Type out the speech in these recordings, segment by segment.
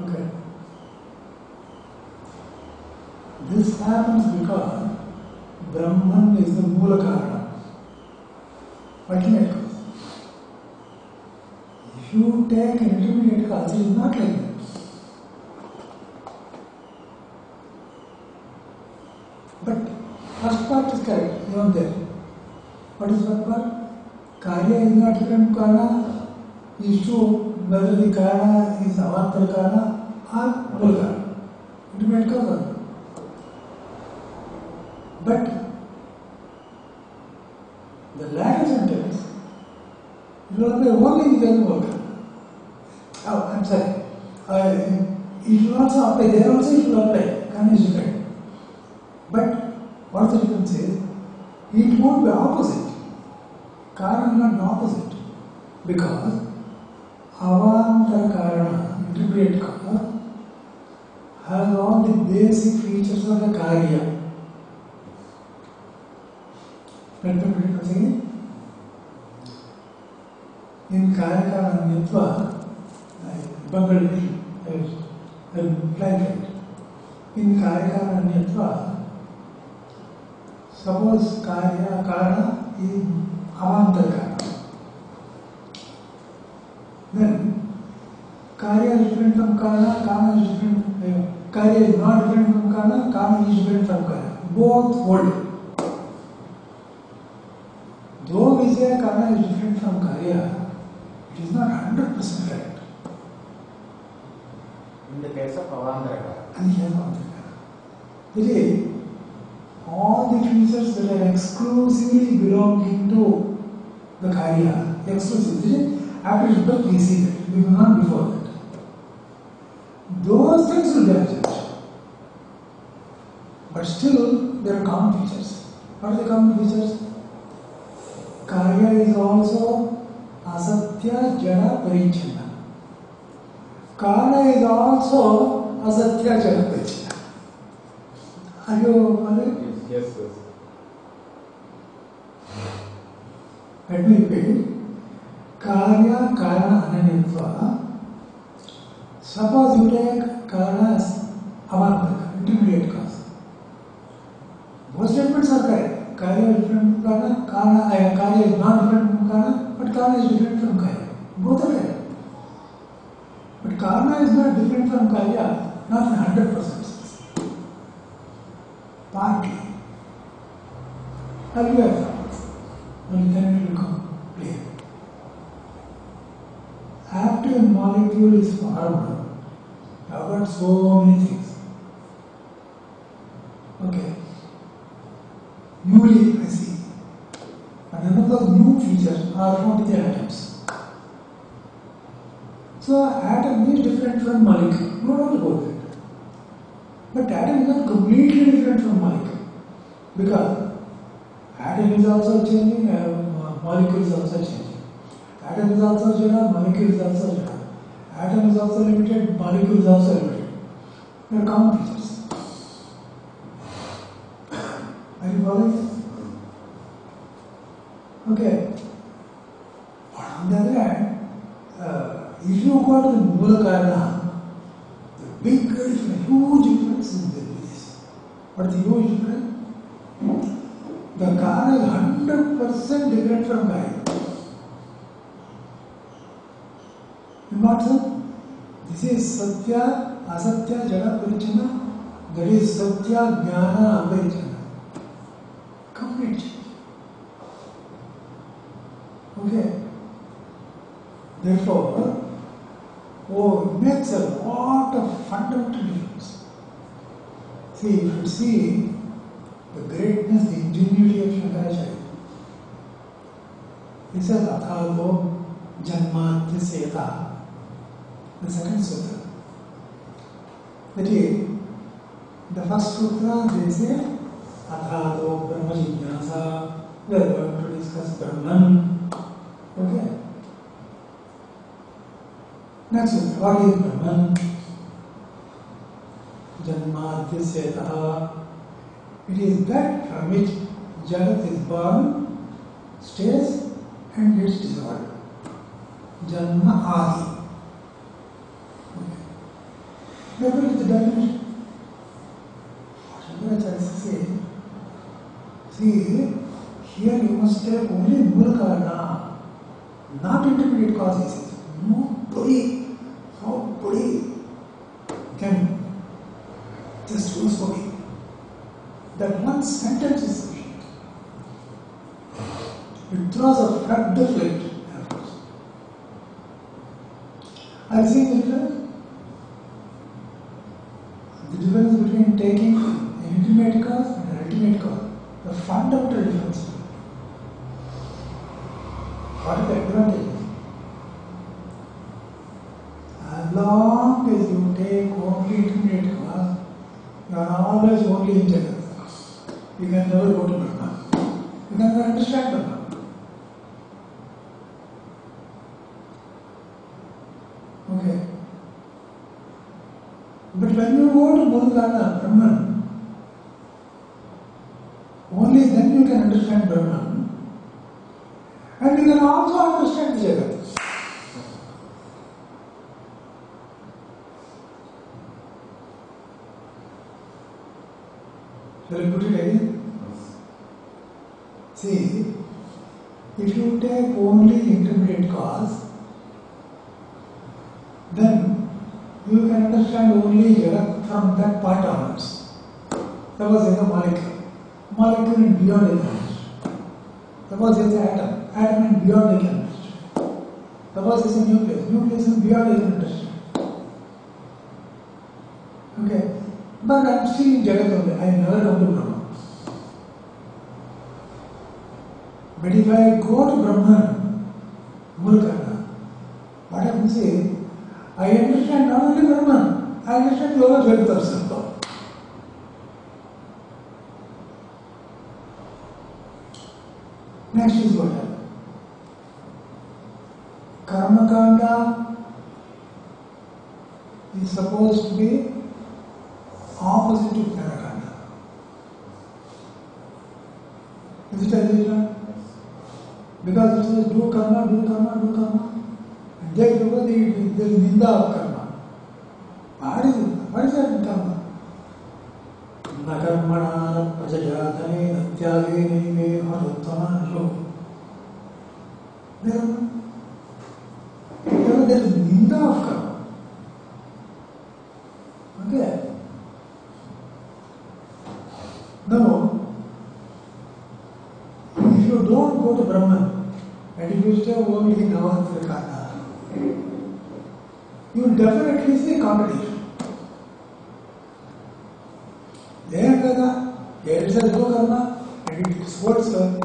Okay. This happens because Brahman is the Moola Karana. Ultimate cause. If you take an intermediate cause, it is not like that. But first part is correct, even there. What is first part? Karya is not different from Karana. Is true whether the Karana is Avantar Karana or Moola Karana. Intermediate cause. But the latter sentence will apply only with the worker. Oh, I'm sorry. It will also apply, there also it will apply. Karna is different. But what the difference is, it won't be opposite. Karna is not the opposite. Because Avantara Karana, intermediate cause, has all the basic features of the Karya. Let me put it once again. In Karaka Nitva, blanket. In Karaka Nitva, suppose Karya Karana is Avantar Karana. Then Karya is different from Karana, Karana is different, Karya is not different from Karana, Karana is different from Karya. Both hold. Though we say Karna is different from Karya, it is not 100% correct. In the case of Avantara. And here Avantara. Today, all the features that are exclusively belonging to the Karya, exclusively, after his birth we see that, we will not before that. Those things will be absent. But still, there are common features. What are the common features? Karya is also asatya jada parichana. Karna is also asatya jada parichana. Are you following? Yes. Let me repeat. Karya karana ananyatva. Suppose you take karana as avantaka, intermediate cause. Both statements are correct. Karya is different from Karna, Karya is not different from Karna, but Karna is different from Karya. Both are correct. But Karna is not different from Karya, not in 100%. Partly. Have you ever? Only then it will become clear. After a molecule is formed, you have got so many things. Okay. Newly, I see. And none of those new features are found in the atoms. So, atom is different from molecule. No doubt about it. But atom is not completely different from molecule. Because atom is also changing, molecule is also changing. Atom is also jada, molecule is also jada. Atom is also limited, molecule is also limited. They are common features. Are you following? Okay. But on the other hand, if you go to the Moola Karana, the big difference, huge difference is this. What is the huge difference? The Karana is 100% different from Karya. In what sense? This is Satya, Asatya, Jada Parichana, that is Satya, Jnana, Aparichana. Complete change. Okay. Therefore, it makes a lot of fundamental difference. See, if you see the greatness, the ingenuity of Shankaracharya, he says, Athalvo Janmatya Seta, the second sutra. That is, the first sutra, they say, Athato Brahma Jignasa, we are going to discuss Brahman. Okay. Next one, what is Brahman? Janmadhyaseta. It is that from which Jagat is born, stays, and gets dissolved. Janma Adi. Okay. Therefore, it's the definition. Shankaracharya says, see, here you must take only Mool Karana, not intermediate causes. Nobody can just use for me. That one sentence is sufficient. It throws a flood of light. I've seen the difference. The difference between taking an intermediate cause and an ultimate cause. The fundamental difference. What is the advantage? As long as you take only intermediate cause, you are always only in Jagat. You can never go to Brahman. You can never understand Brahman. Okay. But when you go to Bodhgana, Brahman, only then you can understand Brahman. And you can also understand Jagat. Shall I put it again? See, if you take only intermediate cause, then you can understand only Jagat from that point onwards. Suppose it's a molecule. Molecule and beyond you can understand. Suppose it's an atom and beyond you can understand. Suppose it's a nucleus and beyond you can understand. Okay. But I am still in Jagat only. I never come to Brahman. But if I go to Brahman, Mulkana, what happens is, I understand not only Brahman, I understand Yoga Jagat also. Next is what happens. Karma Kanda is supposed to be opposite to Jnanakanda. Is it illusion? Because it says do karma, do karma, do karma. And there is ninda of karma. What is that karma? Na karmana na prajajatane na tyage nime haruttama jo. There is ninda of karma. Okay. Now, if you don't go to Brahman and if you stay only in Navatrikana, you will definitely see contradiction. There it says no karma, and it supports the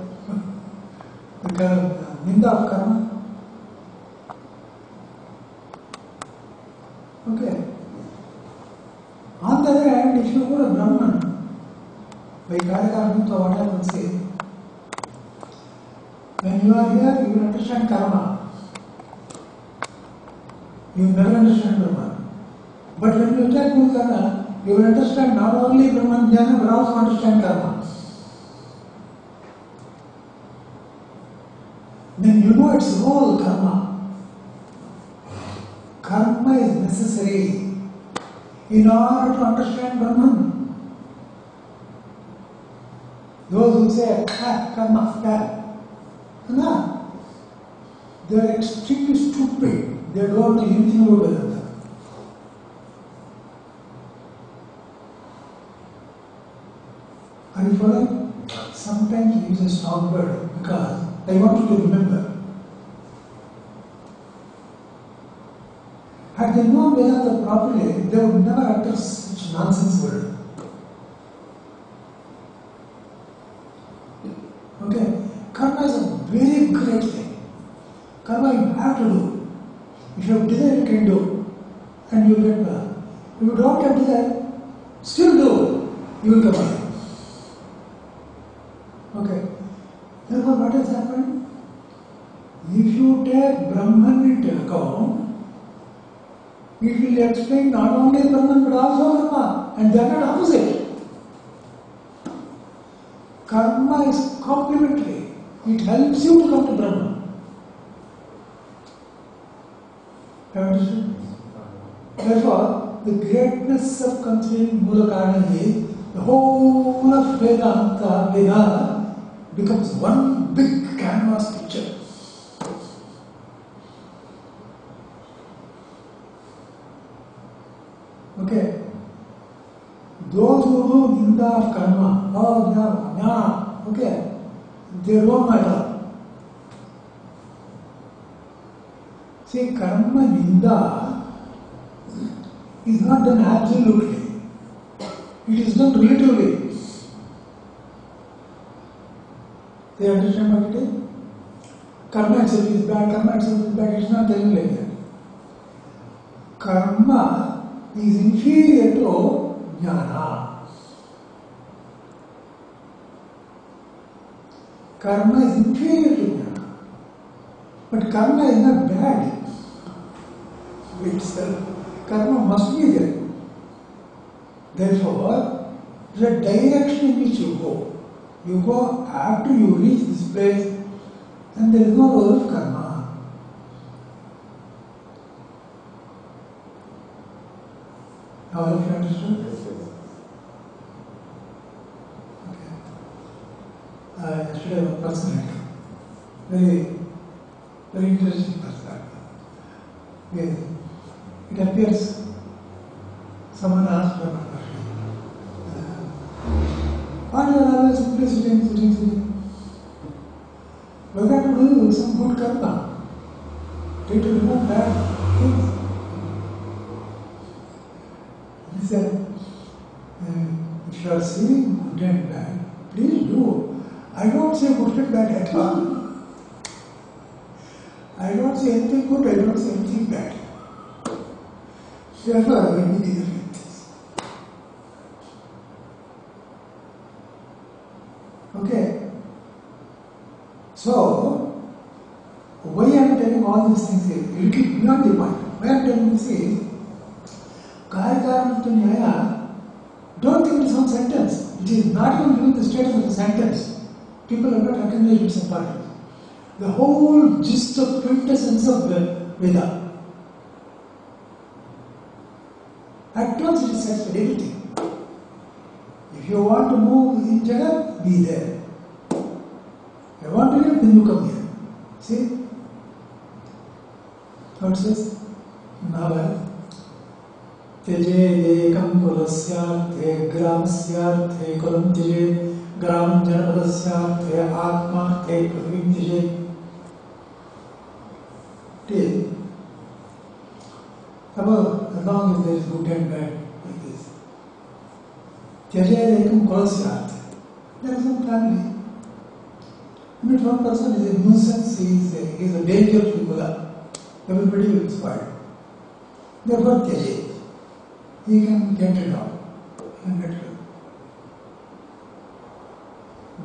ninda of karma. Okay. On the other hand, if you go to Brahman, by Karyakarma, what happens is, when you are here, you will understand karma. You will never understand Brahman. But when you take Mulkana, you will understand not only Brahman Jnana, but also understand karma. Then you know its role, karma. Karma is necessary in order to understand Brahman. Those who say, karma, no, they are extremely stupid. They don't know anything about Vedanta. Are you following? Sometimes he uses a strong word because I want you to remember. Had they known Vedanta properly, they would never utter such nonsense word. Okay, karma is a very great thing. Karma you have to do. If you have desire, you can do, and you will get well. If you don't have desire, still do, you will come here. Okay. Therefore, what has happened? If you take Brahman into account, it will explain not only Brahman but also karma, and they are not opposite. Karma is complementary. It helps you to come to Brahman. Have you understood? Therefore, the greatness of considering Mula Karana is the whole of Vedanta becomes one big canvas picture. Okay. Those who do Ninda of Karma, or Jnana, okay, they don't matter. See, Karma Ninda is not done absolutely. It is done relatively. They understand what it is? Karma itself is bad, karma itself is bad. It is not telling like that. Karma is inferior to Jnana. Karma is inferior to Jnana. But karma is not bad itself. Karma must be there. Therefore, the direction in which you go after you reach this place, and there is no role of karma. Now, have you understood? Okay. Yesterday, one person had very interesting person. Yes. It appears someone asked for a question. Why do you always simply sitting? We got to do some good karma. Try to remove bad things. He said, if you are seeing good and bad, please do. I don't say good and bad at all. I don't say anything good, I don't say anything bad. Therefore, I will be dealing with this. Okay. So, why I am telling all these things is a little beyond the point. Why I am telling this is, Karya to Nyaya, don't think it is some sentence. It is not even given the status of a sentence. People have not recognized its importance. The whole gist of quintessence of the Veda. At once it is satisfied everything. If you want to move in Jagat, be there. If you want to live, then you come here. See? How it says? Mahabharata. त्यजेदेकं कुलस्यार्थे ग्रामस्यार्थे कुलं त्यजेत् ग्रामं जनपदस्यार्थे आत्मार्थे पृथ्वीं त्यजेत्. Till as long as there is good and bad like this. Tyajedeekam kulasyaarthe. There is some family. If one person is a nuisance, he is a danger to Buddha. Everybody will spoil. Therefore, Tyaje. He can get rid of.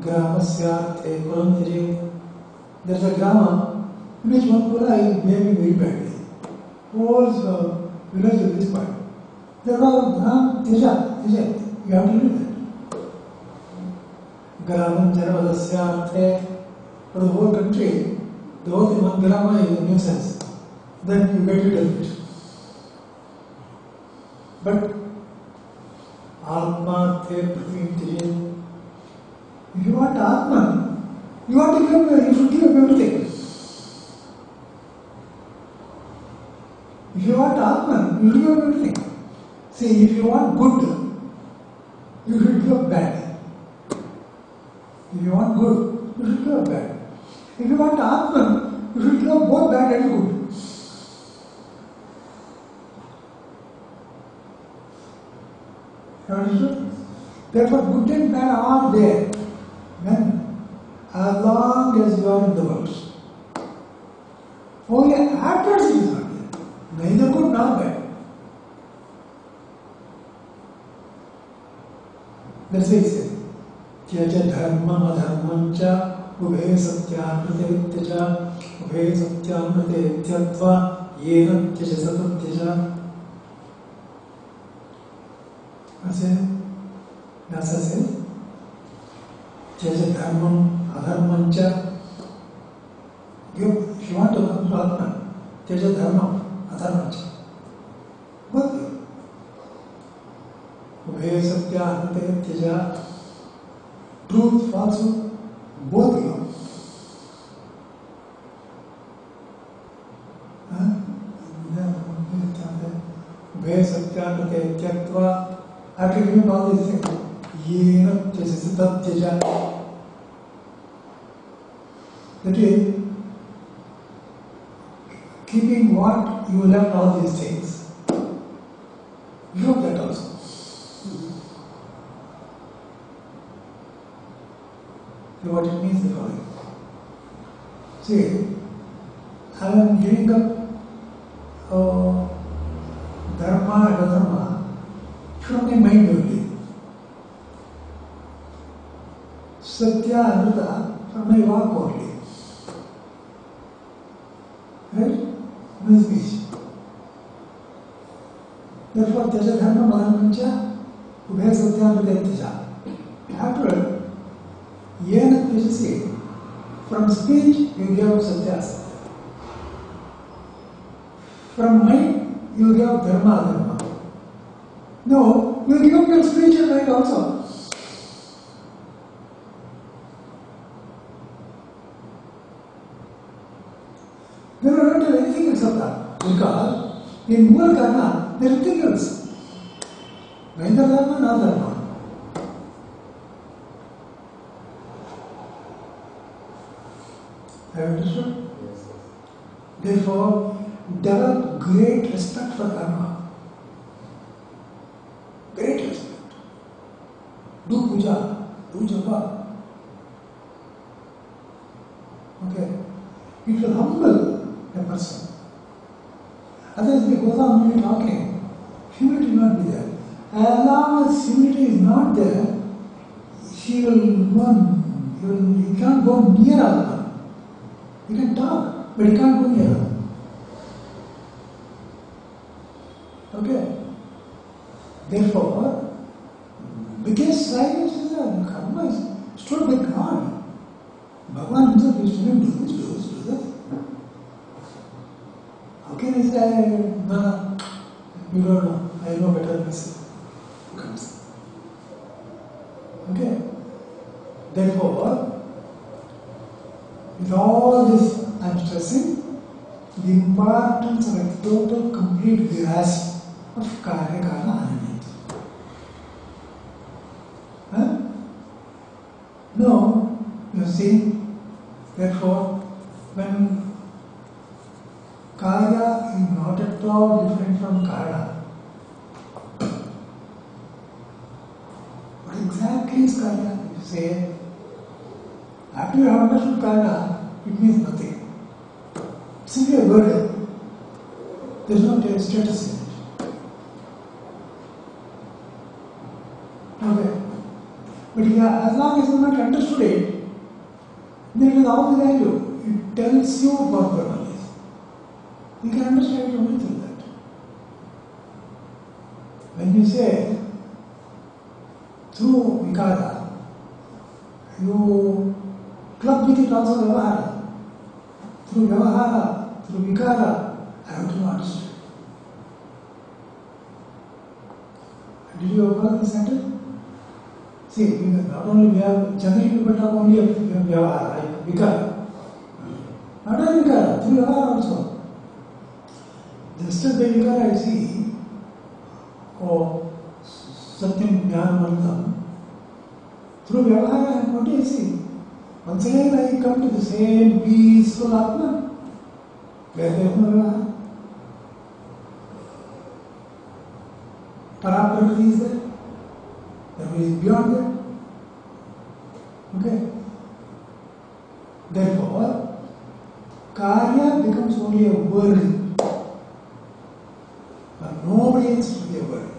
Gramasyarthe kulam Tyaje. There is a grama in which one Buddha is behaving very badly. Whole village of this point. Therefore, Tyaja. You have to do that. Gramam Janavadasyarthe. For the whole country, the whole thing, one grama is a nuisance. Then you get rid of it. But Atma the Prithvim Tyajet. If you want Atman, you should give up everything. If you want Atman, you should give up everything. See, if you want good, you should give up bad. If you want good, you should give up bad. If you want Atman, you should give up both bad and good. Understood? Therefore, good and bad are there. When, as long as you are in the world. Only afterwards it is not there. Neither good nor bad. That's why he said, Tyaja dharmam adharmam cha ubhe satyam pratevitya cha ubhe satyam pratevityatva yena tyaja satam tyaja. Vyasa says, Tyaja dharmam adharmam cha. If you want to come to Atman, Tyaja dharmam adharmam cha. But Ubhe satya anante tyaja. Truth, falsehood, both you know. Ubhe satya anante tyatva. After giving all these things, yena tyajasi tat tyaja. That is, keeping what you left all these things. You have that also. So what it means the following. See, I am giving up dharma and adharma from my mind only. Satya and Anruta from my walk only. Right? My speech. Therefore, Tyaja Dharma Madhamancha Ubhe Satya Anruta Tyaja. After Yena Tyajasi, from speech you give Satya. From mind you give Dharma Adharma. No, you give up your speech and mind also. They don't do anything except that. Because in Mula Karma, there is nothing else. Neither Dharma nor Dharma. Have you understood? Yes. Therefore, develop great respect for karma. Great respect. Do puja, do japa. Okay. It will humble a person. Otherwise, if he goes on only talking, humility will not be there. As long as humility is not there, he can't go near Atma. He can talk, but he can't go near. Okay? Therefore, biggest silence is that karma is stored by God. Bhagavan himself used to do this. How can I say, no, you don't know, I know better than myself? Who comes? Okay? Therefore, with all this, I am stressing the importance of a total, complete grasp of Karya Karana Anandita. Huh? No, you see, therefore, when Karya is not at all different from Karya, what exactly is Karya? You say, after you have understood Karya, it means nothing. Simply a word. There is no status in it. Okay. But yeah, as long as you have not understood it, then it is all the value. It tells you what Brahman is. You can understand it only through that. When you say, through Vikara, you club with it also Vyavahara. Through Vyavahara, through Vikara, I have to understand. Did you observe this sentence? See, not only we have, generally people talk only of Vyavahara, like Vikara. Not only Vikara, through Vyavahara also. Just as the Vikara I see, Satyam Jnanamandam, through Vyavahara I am what I see. Once again I come to the same peaceful Atma, where there is no Vyavahara. Paraprakriti is there. That is beyond that. Okay? Therefore, Karya becomes only a word. But nobody else to be a word.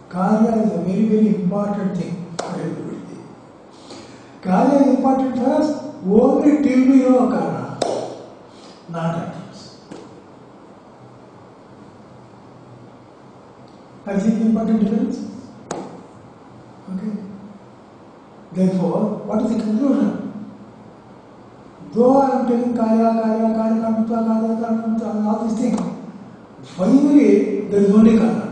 Karya is a very, very important thing for everybody. Karya is important for us only till we know Karya, not afterwards. I think important difference. Okay. Therefore, what is the conclusion? Though I am telling Karya, Kamitva, all these things, finally there is only Karya.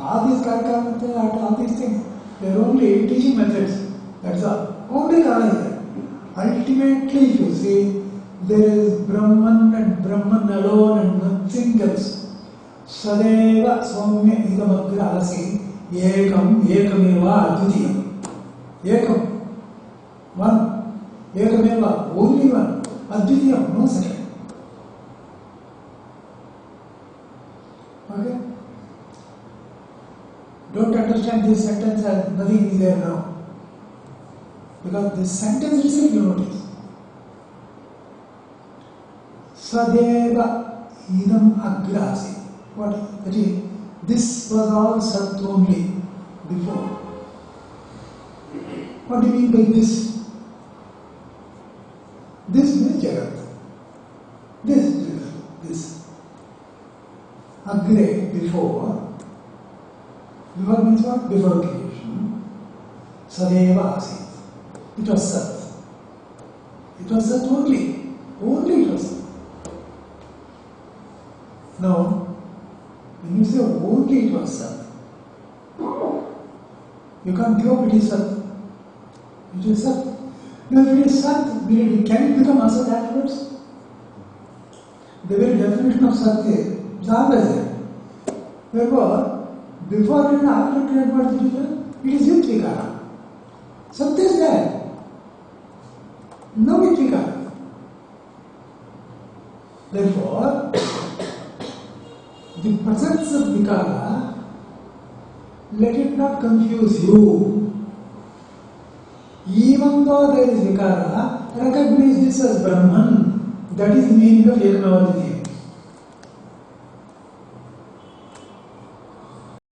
All these karaka, all these things, they are only teaching methods. That's all. Only Karana is there. Ultimately, if you see, there is Brahman and Brahman alone and nothing else. Sadeva Swamya Idamagra Alasi Ekam Ekameva Advitiyam. Ekam. One. Ekameva. Only one. Advitiyam. No second. Okay? Don't understand this sentence as nothing is there now. Because this sentence itself you notice. Sadeva idam agrasi. What? That is, this was all Sat only before. What do you mean by this? This means Jagat. This. Agre, before. Before means what? Before creation. Sadeva asit. It was Sat. It was Sat only. Only it was Sat. Now, when you say only it was Sat, you can't give up it is Sat. It is Sat. Now, if it is Sat, can it become Asat afterwards? The very definition of Sat is always there. Therefore, before and after create, what is the difference? It is with Vikara. Sat is there. No with Vikara. Therefore, the presence of Vikara, let it not confuse you. Even though there is Vikara, recognize this as Brahman. That is the meaning of Ekamavatidya.